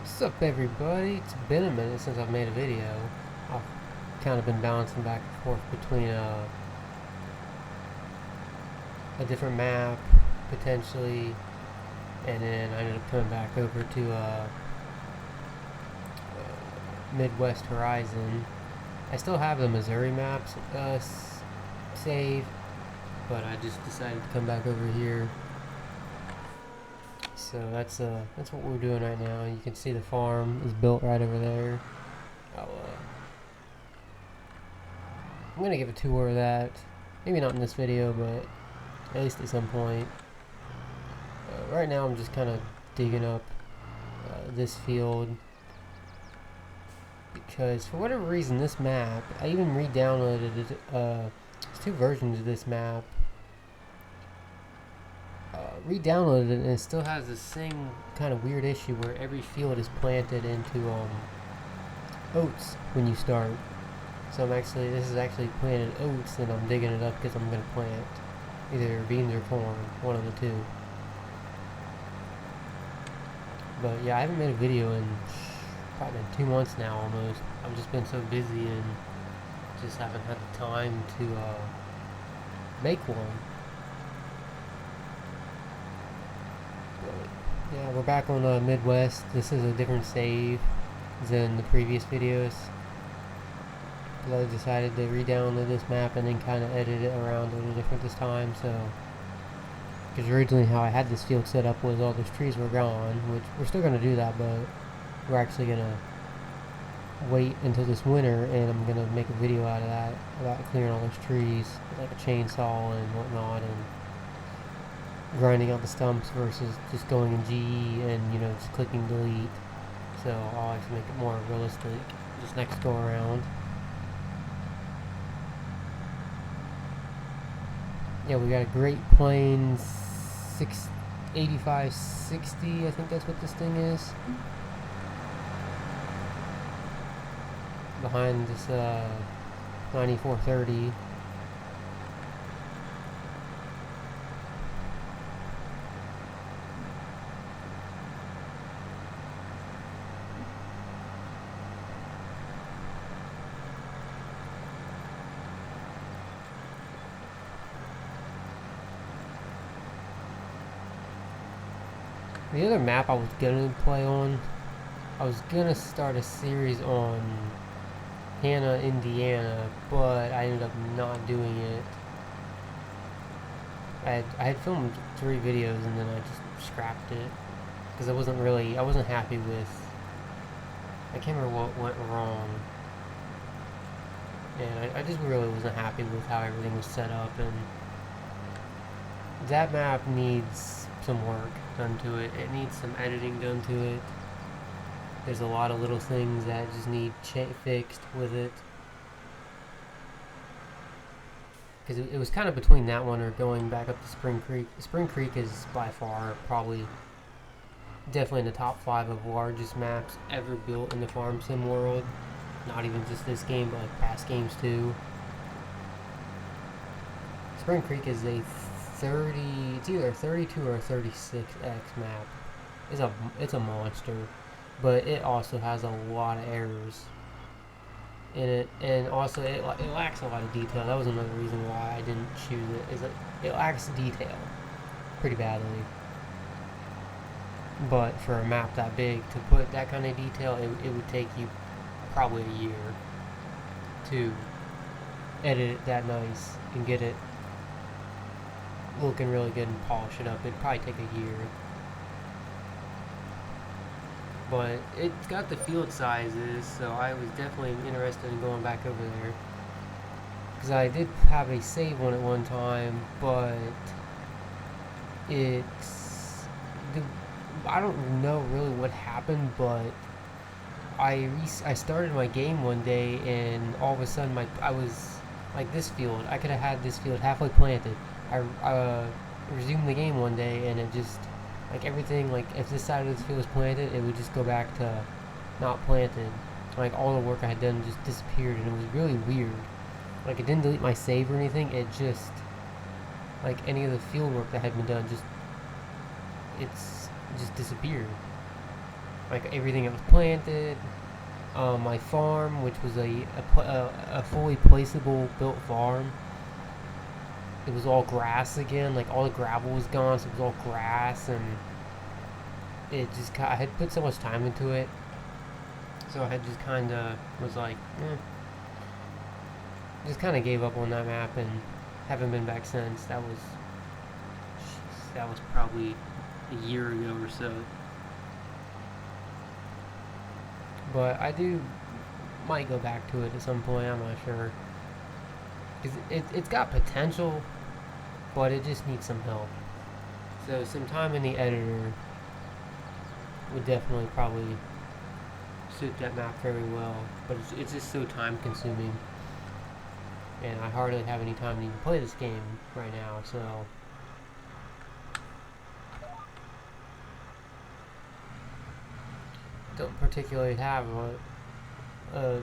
What's up, everybody? It's been a minute since I've made a video. I've kind of been bouncing back and forth between a different map, potentially, and then I ended up coming back over to Midwest Horizon. I still have the Missouri maps saved, but I just decided to come back over here. So that's what we're doing right now. You can see the farm is built right over there. I'm gonna give a tour of that. Maybe not in this video, but at least at some point. Right now I'm just kind of digging up this field because for whatever reason this map, I even re-downloaded it. There's two versions of this map. Re-downloaded it and it still has the same kind of weird issue where every field is planted into oats when you start. So this is actually planted oats, and I'm digging it up because I'm gonna plant either beans or corn, one of the two. But yeah, I haven't made a video in probably 2 months now almost. I've just been so busy and just haven't had the time to make one. But yeah, we're back on Midwest. This is a different save than the previous videos. I decided to re-download this map and then kind of edit it around a little different this time. So, because originally how I had this field set up was all those trees were gone, which we're still going to do that, but we're actually going to wait until this winter, and I'm going to make a video out of that about clearing all those trees with like a chainsaw and whatnot, and grinding out the stumps versus just going in GE and just clicking delete. So I'll actually make it more realistic just next go around. Yeah, we got a Great Plains 8560, I think that's what this thing is. Behind this 9430. The other map I was gonna play on, I was gonna start a series on Hanna, Indiana, but I ended up not doing it. I had filmed 3 videos and then I just scrapped it because I wasn't happy with. I can't remember what went wrong, and I just really wasn't happy with how everything was set up, and that map needs some work done to it. It needs some editing done to it. There's a lot of little things that just need fixed with it. Because it was kind of between that one or going back up to Spring Creek. Spring Creek is by far probably definitely in the top 5 of largest maps ever built in the farm sim world. Not even just this game, but like past games too. Spring Creek is it's either a 32 or a 36x map. It's a monster, but it also has a lot of errors in it, and also it lacks a lot of detail. That was another reason why I didn't choose it. Is that it lacks detail pretty badly. But for a map that big, to put that kind of detail, it would take you probably a year to edit it that nice and get it looking really good and polish it up. It'd probably take a year. But it's got the field sizes, so I was definitely interested in going back over there. Because I did have a save one at one time, but I don't know really what happened, but I started my game one day, and all of a sudden I was like this field. I could have had this field halfway planted. I resumed the game one day, and it just like everything, like if this side of this field was planted, it would just go back to not planted. Like all the work I had done just disappeared, and it was really weird. Like it didn't delete my save or anything. It just like any of the field work that had been done just disappeared. like everything that was planted. My farm, which was a fully placeable built farm, it was all grass again. Like all the gravel was gone, so it was all grass, and I had put so much time into it, so I had just kind of was like, just kind of gave up on that map and haven't been back since. That was probably a year ago or so. But I might go back to it at some point. I'm not sure. Cause it's got potential, but it just needs some help. So some time in the editor would definitely probably suit that map very well. But it's just so time consuming, and I hardly have any time to even play this game right now. So don't particularly have a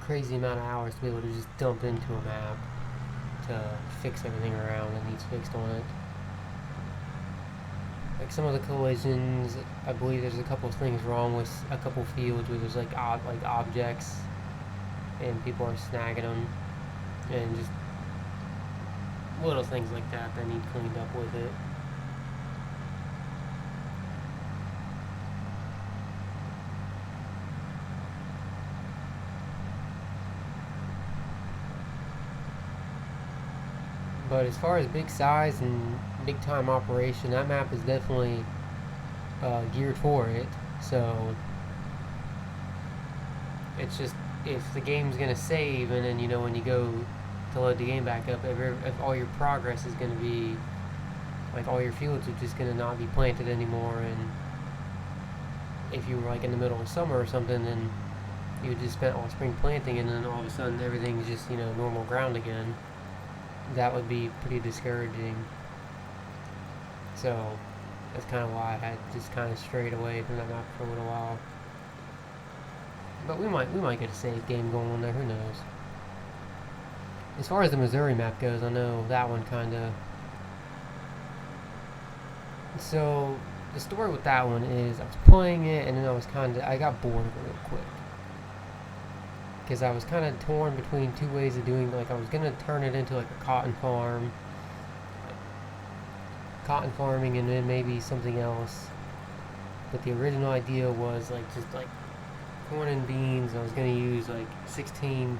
crazy amount of hours to be able to just dump into a map to fix everything around that needs fixed on it. Like some of the collisions, I believe there's a couple of things wrong with a couple fields where there's like objects and people are snagging them, and just little things like that need cleaned up with it. But as far as big size and big time operation, that map is definitely geared for it. So it's just, if the game's gonna save, and then when you go to load the game back up, if all your progress is gonna be like all your fields are just gonna not be planted anymore, and if you were like in the middle of summer or something, then you just spent all spring planting, and then all of a sudden everything's just normal ground again. That would be pretty discouraging. So that's kind of why I had just kind of strayed away from that map for a little while. But we might get a save game going on there. Who knows? As far as the Missouri map goes, I know that one kind of. So the story with that one is I was playing it, and then I got bored real quick. Because I was kind of torn between two ways of doing, like I was going to turn it into like a cotton farm, cotton farming, and then maybe something else. But the original idea was like just like corn and beans. I was going to use like 16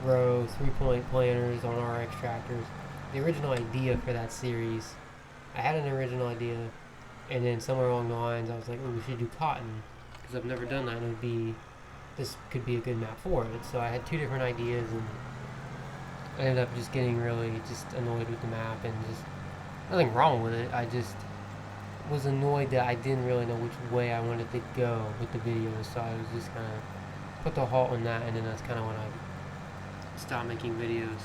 row 3-point planters on RX tractors. The original idea for that series, I had an original idea, and then somewhere along the lines I was like, oh, we should do cotton, because I've never done that, and this could be a good map for it. So I had two different ideas, and I ended up just getting really just annoyed with the map, and just nothing wrong with it. I just was annoyed that I didn't really know which way I wanted to go with the videos, so I was just kind of put the halt on that, and then that's kind of when I stopped making videos.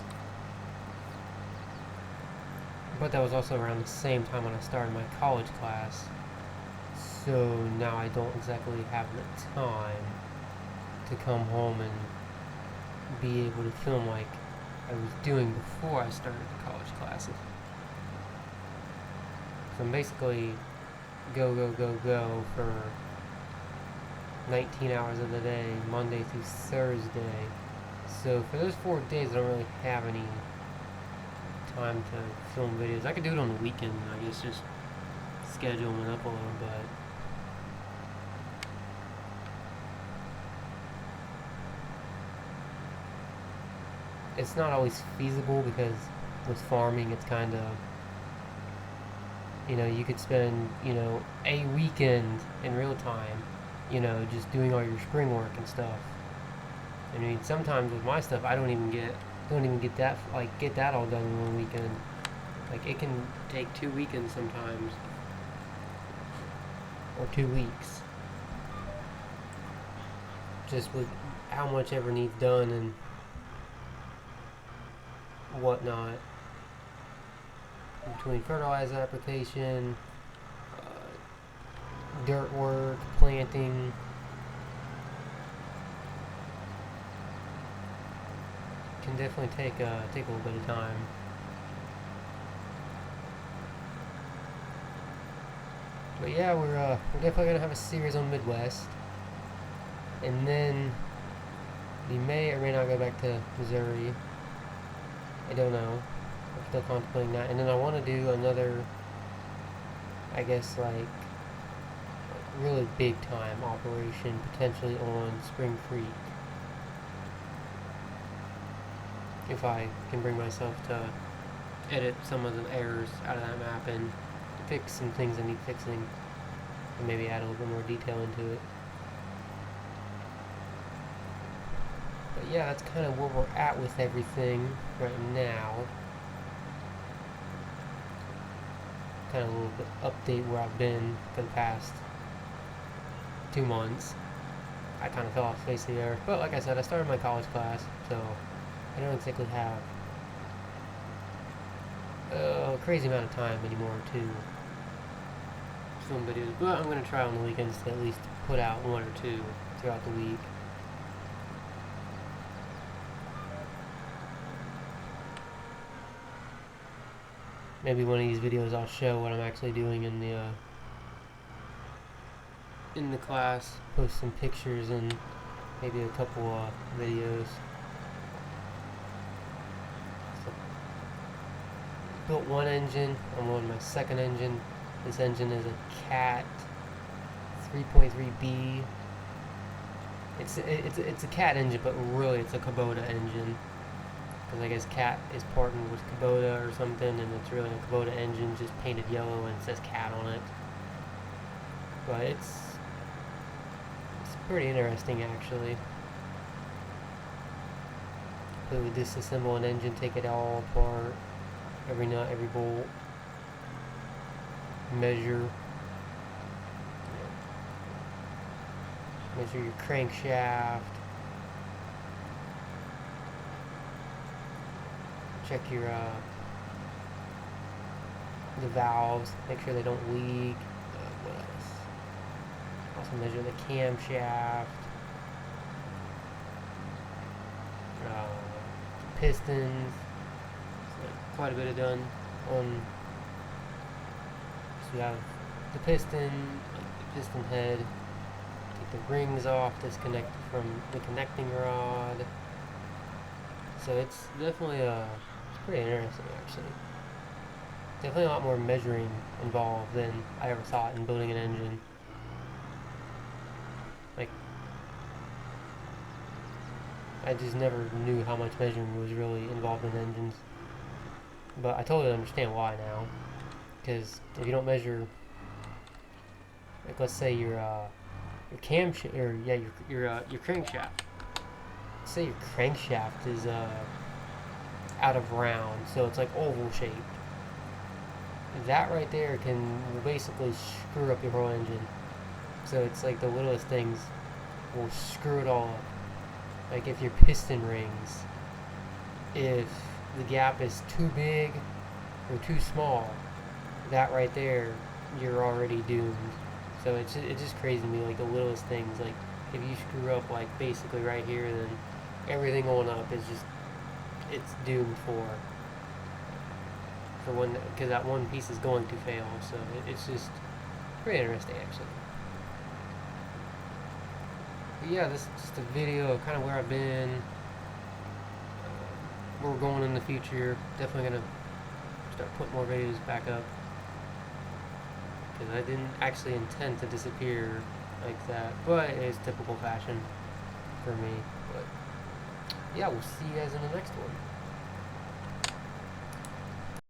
But that was also around the same time when I started my college class, so now I don't exactly have the time to come home and be able to film like I was doing before I started the college classes. So I'm basically go for 19 hours of the day, Monday through Thursday. So for those 4 days, I don't really have any time to film videos. I could do it on the weekend, I guess, just schedule them up a little bit. It's not always feasible, because with farming, it's kind of, you could spend, a weekend in real time, just doing all your spring work and stuff. I mean, sometimes with my stuff, I don't even get that all done in one weekend. Like, it can take 2 weekends sometimes, or 2 weeks, just with how much ever needs done and whatnot, between fertilizer application, dirt work, planting. Can definitely take a little bit of time. But yeah, we're definitely gonna have a series on Midwest, and then we may or may not go back to Missouri. I don't know. I'm still contemplating that. And then I want to do another, I guess, like really big time operation potentially on Spring Creek. If I can bring myself to edit some of the errors out of that map and fix some things that need fixing, and maybe add a little bit more detail into it. But yeah, that's kind of where we're at with everything right now. Kind of a little bit update where I've been for the past 2 months. I kind of fell off the face of the earth, but like I said, I started my college class, so I don't exactly have a crazy amount of time anymore to film videos, but I'm going to try on the weekends to at least put out 1 or 2 throughout the week. Maybe one of these videos I'll show what I'm actually doing in the class, post some pictures and maybe a couple videos. So, built one engine, I'm on my second engine. This engine is a Cat 3.3B. It's a Cat engine, but really it's a Kubota engine. Because I guess Cat is partnered with Kubota or something, and it's really a Kubota engine, just painted yellow and it says Cat on it. But it's pretty interesting actually. So we disassemble an engine, take it all apart, every nut, every bolt, measure your crankshaft, check your the valves, make sure they don't leak. What else? Also measure the camshaft, pistons. So quite a bit of done on. So you have the piston, like the piston head. Take the rings off, disconnect from the connecting rod. So it's definitely it's pretty interesting actually. Definitely a lot more measuring involved than I ever thought in building an engine. Like, I just never knew how much measuring was really involved in engines. But I totally understand why now. Because if you don't measure, like let's say your camshaft, or yeah, your crankshaft. Say your crankshaft is out of round, so it's like oval shaped. That right there will basically screw up your whole engine. So it's like the littlest things will screw it all up. Like if your piston rings, if the gap is too big or too small, that right there, you're already doomed. So it's just crazy to me, like the littlest things. Like if you screw up like basically right here, then everything going up is just, it's doomed for one, because that one piece is going to fail. So it's just pretty interesting actually. But yeah, this is just a video of kind of where I've been, where we're going in the future. Definitely gonna start putting more videos back up, because I didn't actually intend to disappear like that, but it's typical fashion for me. But yeah, we'll see you guys in the next one.